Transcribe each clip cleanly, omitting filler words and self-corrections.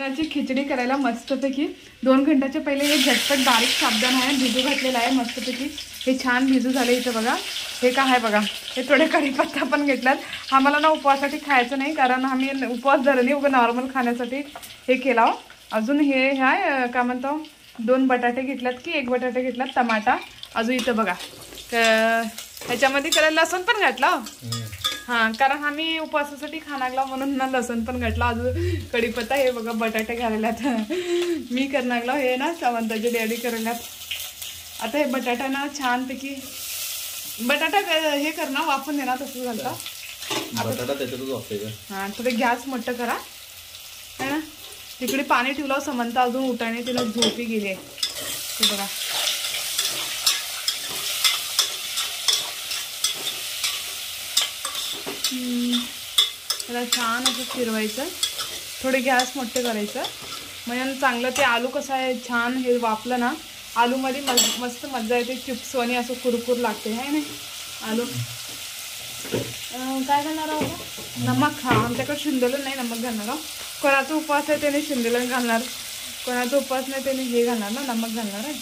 त्याची खिचडी करायला मस्तपैकी 2 घंट्याच्या पहिले हे झटपट बारीक साबुदाणा आहे भिजू घातलेला आहे मस्तपैकी. हे छान भिजू झाले. इथं बघा हे काय आहे बघा, हे थोडे कढीपत्ता पण घेतलात. आम्हाला ना उपवासासाठी खायचं नाही कारण आम्ही उपवास धरले नाही, उगा नॉर्मल खाण्यासाठी हे केला. अजून हे ह्या काय म्हणतो 2 बटाटे घेतल्यात की 1 बटाटे घेतलात, टमाटा. अजून इथं बघा ह्याच्यामध्ये करायला लसूण पण घातला. हां कारण आम्ही उपवासासाठी खाणागला म्हणून ना लसूण पण घातला. अजून कढीपत्ता. हे बघा बटाटे घालायलात मी करणागला, हे ना सावंताचे डॅडी करायलात. आता हे बटाटा ना छानपैकी बटाटा हे कर ना वाफून देणार तसं घालता बटाटा त्याच्यातच वाफते. हां थोडे गॅस मोठं करा है ना. तिकडे पाणी ठेवलं समंता अजून उठाने तिला झोपी गेली आहे. हे बघा त्याला छान असं फिरवायचं, थोडे गॅस मोठे करायचं म्हणजे चांगलं ते आलू कसं आहे छान हे वापलं ना आलूमध्ये मस्त मजा येते. चिप्सवानी असं कुरकुर लागते है ना आलू. काय घालणार आहोत नमक. हा आमच्याकडे शिंदलं नाही नमक घालणार. कोणाचा उपवास आहे त्याने शिंदलं घालणार, कोणाचा उपवास नाही त्याने हे घालणार ना नमक घालणार आहे.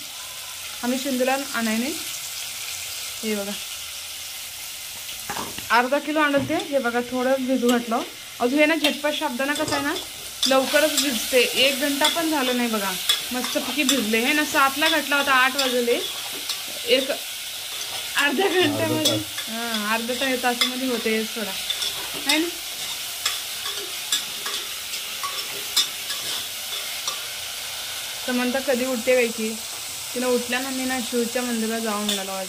आम्ही शिंदलं आणाय नाही. हे बघा अर्धा किलो आणत ते. हे बघा थोडं भिजू घातलं. अजून हे ना झटपट साबुदाणा कसा आहे ना लवकरच भिजते. 1 घंटा पण झालं नाही बघा मस्तपैकी भिजले. हे ना 7ला घातला होता 8 वाजले. एक अर्ध्या घंट्यामध्ये हां अर्धा तासामध्ये होते थोडा है ना. समंता कधी उठते काय की तिला उठल्यानं मी ना शिवच्या मंदिराला जाऊन मिळालो आज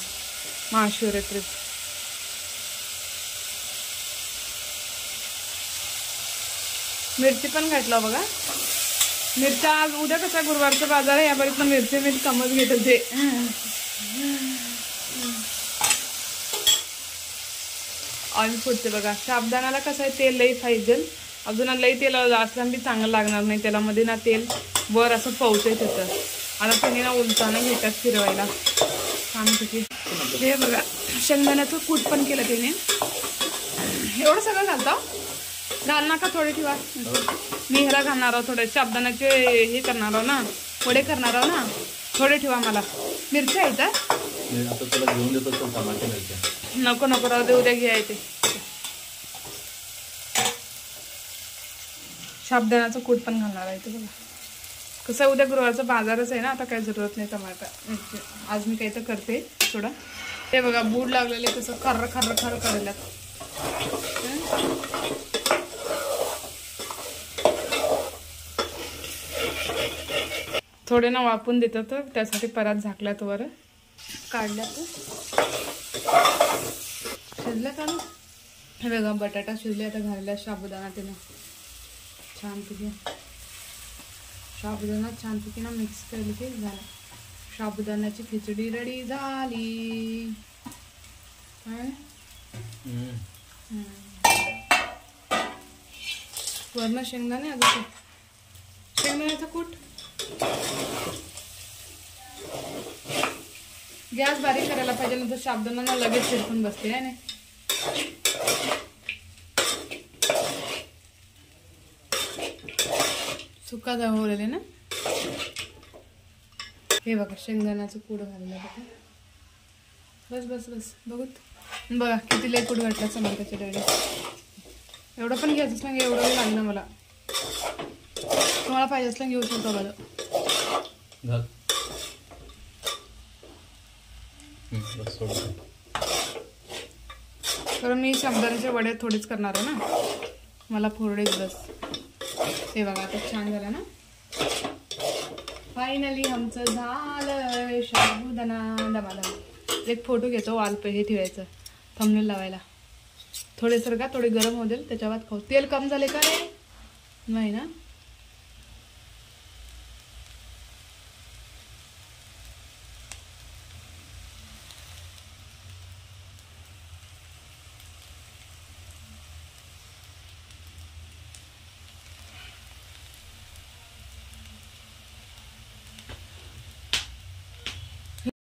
महाशिवरात्रीत. मिरची पण घातला बघा. मिरच्या आज उद्या कसा गुरुवारचा बाजार आहे यावेळी पण मिरची मी कमच घेत होते. ऑइल फुटते बघा. साबुदाण्याला कसं आहे तेल लई पाहिजे. अजून लई तेल असल्याने बी चांगलं लागणार नाही. त्यालामध्ये ना तेल वर असं पवते त्याचं. आता त्यांनी ना उलटाना घेतात फिरवायला छानपैकी. हे बघा शेंगदाण्याचं कूट पण केलं त्याने. एवढं सगळं घालतं घाल नका थोडे ठेवा. मी ह्याला घालणार आहोत थोडे साबुदाण्याचे हे करणार आहो ना वडे करणार आहो ना थोडे ठेवा. मला मिरच्या आहेत नको नको राहू दे उद्या घ्या येते. साबुदाण्याचं कूट पण घालणार आहे ते बघा. कसं उद्या गुरुवारचा बाजारच आहे ना आता काही जरूरत नाही टमाटा. आज मी काही तर करते थोडं. ते बघा बूड लागलेले कसं खर्र खर्र खर्र करायला. थोडे ना वापून देतात त्यासाठी परत झाकल्यात वर काढल्यात शिजल्या का. हे बघा बटाटा शिजले. आता घालल्या साबुदाणा त्यानं छानपैकी. साबुदाणा छानपैकी ना मिक्स केली की झालं. साबुदाण्याची खिचडी रेडी झाली. वरण शेंगदाणे अजून शेंगदाण्याचं कूट. गॅस बारीक करायला पाहिजे नंतर साबुदाणा लगेच चिरकून बसते आहे ना. सुका जावलेले ना. हे बघा शेंगदाण्याचं कूट घाललं बघा. बस बस बस बघत बघा किती लय कूट घातला समंताच्या डॅडी. एवढं पण घ्यायचंच नाही एवढं लागलं मला. तुम्हाला पाहिजे असलं घेऊ शकतो बघा. तर मी साबुदाण्याचे वडे थोडेच करणार आहे ना मला फोरडेच बस. हे बघा आता छान झालं ना. फायनली आमचं झालं साबुदाणा दमादम. एक फोटो घेतो वाल पे हे ठेवायचं थंबनेल लावायला. थोडे सर का थोडे गरम होऊ देल त्याच्या बाद खाऊ. तेल कम झाले का रे नाही ना.